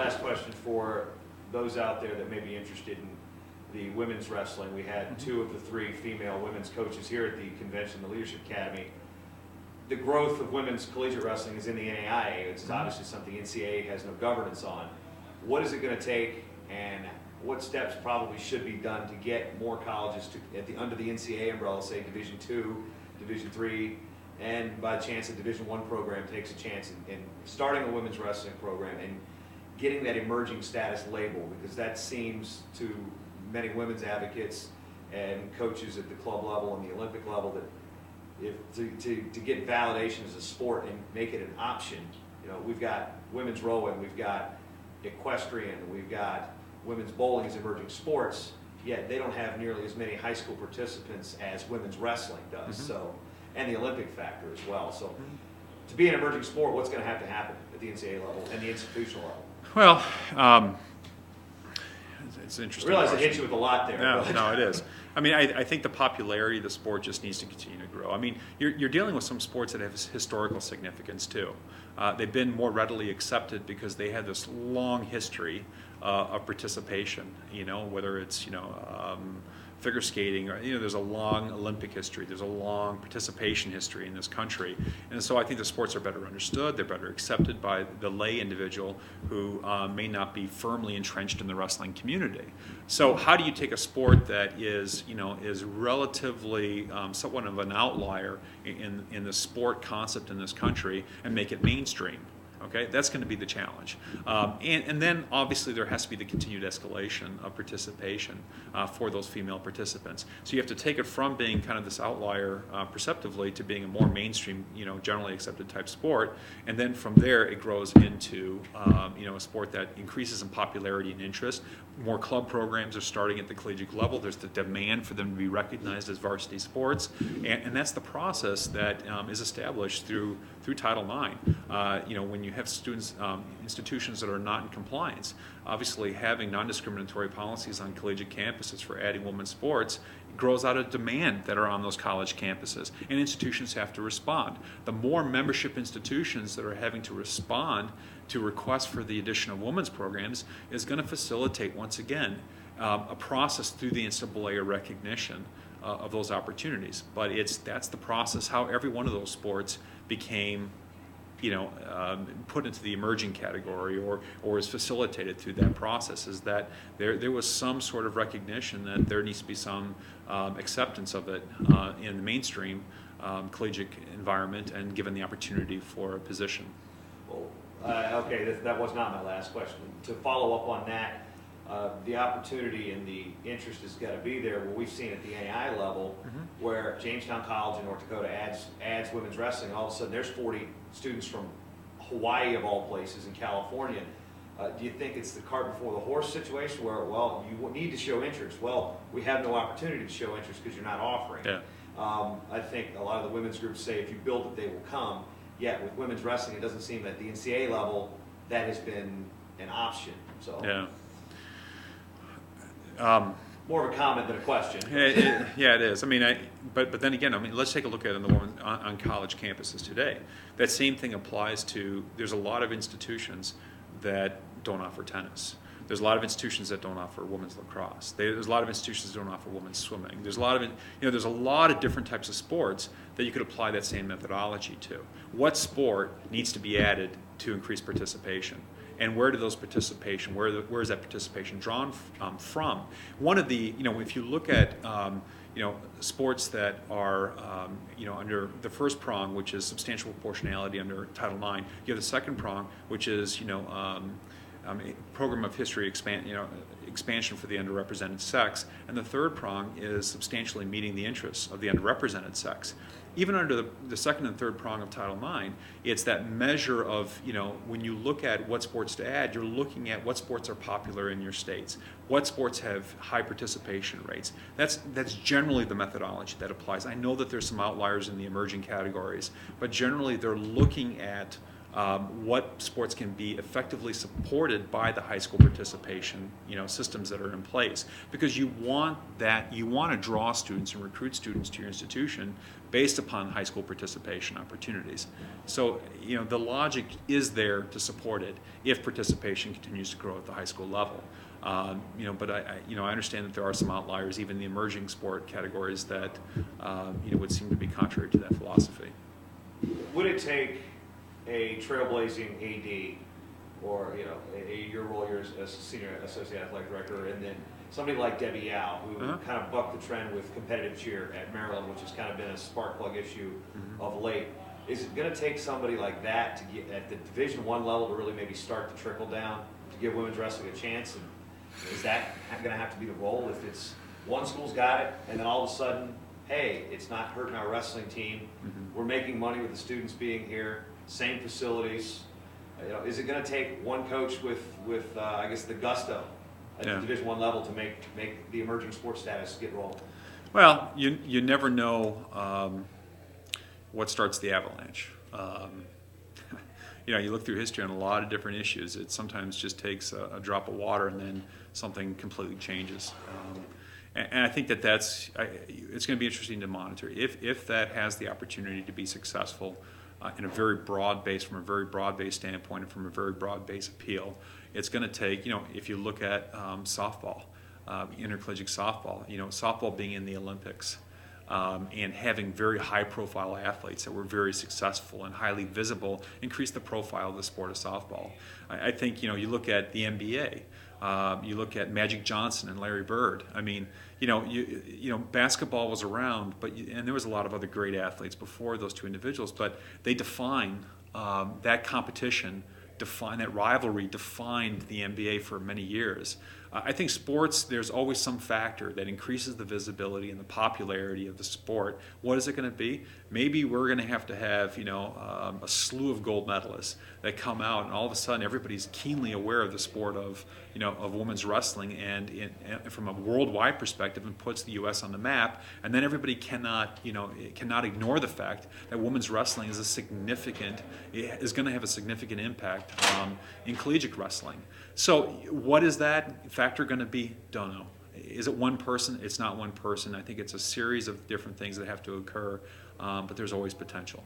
last question for those out there that may be interested in the women's wrestling. We had 2 of the 3 female women's coaches here at the convention, the Leadership Academy. The growth of women's collegiate wrestling is in the NAIA. It's obviously something NCAA has no governance on. What is it going to take, and what steps probably should be done to get more colleges to, under the NCAA umbrella, say Division II, Division III, and by chance a Division I program takes a chance in starting a women's wrestling program and getting that emerging status label, because that seems to many women's advocates and coaches at the club level and the Olympic level that to get validation as a sport and make it an option. We've got women's rowing, we've got equestrian, we've got women's bowling as emerging sports, yet they don't have nearly as many high school participants as women's wrestling does. So, and the Olympic factor as well. So to be an emerging sport, what's going to happen at the NCAA level and the institutional level? Well, it's interesting. I realize I hit you with a lot there. No, it is. I mean, I think the popularity of the sport just needs to continue to grow. I mean, you're dealing with some sports that have historical significance too. They've been more readily accepted because they had this long history of participation. Whether it's figure skating, or there's a long Olympic history, there's a long participation history in this country, and so I think the sports are better understood, they're better accepted by the lay individual who may not be firmly entrenched in the wrestling community. So how do you take a sport that is relatively somewhat of an outlier in the sport concept in this country and make it mainstream? Okay, that's going to be the challenge. And then obviously there has to be the continued escalation of participation for those female participants. So you have to take it from being kind of this outlier perceptively to being a more mainstream, generally accepted type sport. And then from there it grows into, a sport that increases in popularity and interest. More club programs are starting at the collegiate level. There's the demand for them to be recognized as varsity sports. And that's the process that is established through Title IX. When you have students, institutions that are not in compliance, obviously having non-discriminatory policies on collegiate campuses for adding women's sports grows out of demand that are on those college campuses, and institutions have to respond. The more membership institutions that are having to respond to requests for the addition of women's programs is going to facilitate, once again, a process through the NCAA recognition of those opportunities. But that's the process, how every one of those sports became put into the emerging category or is facilitated through that process, is that there was some sort of recognition that there needs to be some acceptance of it in the mainstream collegiate environment and given the opportunity for a position. Well, okay, that was not my last question. To follow up on that, the opportunity and the interest has got to be there. What we've seen at the NAI level, where Jamestown College in North Dakota adds women's wrestling, all of a sudden there's 40 students from Hawaii of all places in California. Do you think it's the cart before the horse situation where, well, you need to show interest? Well, we have no opportunity to show interest because you're not offering. Yeah. I think a lot of the women's groups say if you build it, they will come. Yet with women's wrestling, it doesn't seem at the NCAA level that has been an option. So. Yeah. More of a comment than a question. Yeah, it is. I mean, but then again, let's take a look at it on college campuses today. That same thing applies to. There's a lot of institutions that don't offer tennis. There's a lot of institutions that don't offer women's lacrosse. There's a lot of institutions that don't offer women's swimming. There's a lot of different types of sports that you could apply that same methodology to. What sport needs to be added to increase participation? And where do those participation? Where is that participation drawn from? One of the, if you look at, sports that are, under the first prong, which is substantial proportionality under Title IX. You have the second prong, which is, program of history expansion for the underrepresented sex, and the third prong is substantially meeting the interests of the underrepresented sex. Even under the second and third prong of Title IX, it's that measure of, when you look at what sports to add, you're looking at what sports are popular in your states, what sports have high participation rates. That's generally the methodology that applies. I know that there's some outliers in the emerging categories, but generally they're looking at what sports can be effectively supported by the high school participation, systems that are in place, because you want to draw students and recruit students to your institution based upon high school participation opportunities. So, the logic is there to support it if participation continues to grow at the high school level. But I understand that there are some outliers, even the emerging sport categories, that would seem to be contrary to that philosophy. Would it take a trailblazing AD, or your role here as senior associate athletic director, and then somebody like Debbie Yao, who kind of bucked the trend with competitive cheer at Maryland, which has kind of been a spark plug issue of late? Is it going to take somebody like that to get at the Division I level to really maybe start to trickle down to give women's wrestling a chance? And is that going to have to be the role if it's one school's got it, and then all of a sudden, hey, it's not hurting our wrestling team, we're making money with the students being here, same facilities? Is it going to take one coach with I guess the gusto at the Division I level to make the emerging sports status get rolling? Well, you never know what starts the avalanche. You look through history on a lot of different issues. It sometimes just takes a drop of water, and then something completely changes. And I think it's going to be interesting to monitor if that has the opportunity to be successful in a very broad base, from a very broad base standpoint, and from a very broad base appeal. It's going to take, if you look at softball, intercollegiate softball, softball being in the Olympics, and having very high profile athletes that were very successful and highly visible, increased the profile of the sport of softball. I think, you look at the NBA, you look at Magic Johnson and Larry Bird. I mean, basketball was around, and there was a lot of other great athletes before those two individuals, but they define that competition, that rivalry defined the NBA for many years. I think sports, there's always some factor that increases the visibility and the popularity of the sport. What is it going to be? Maybe we're going to have a slew of gold medalists that come out, and all of a sudden everybody's keenly aware of the sport of women's wrestling, and from a worldwide perspective, and puts the U.S. on the map. And then everybody cannot ignore the fact that women's wrestling is going to have a significant impact in collegiate wrestling. So what is that factor going to be? Don't know. Is it one person? It's not one person. I think it's a series of different things that have to occur, but there's always potential.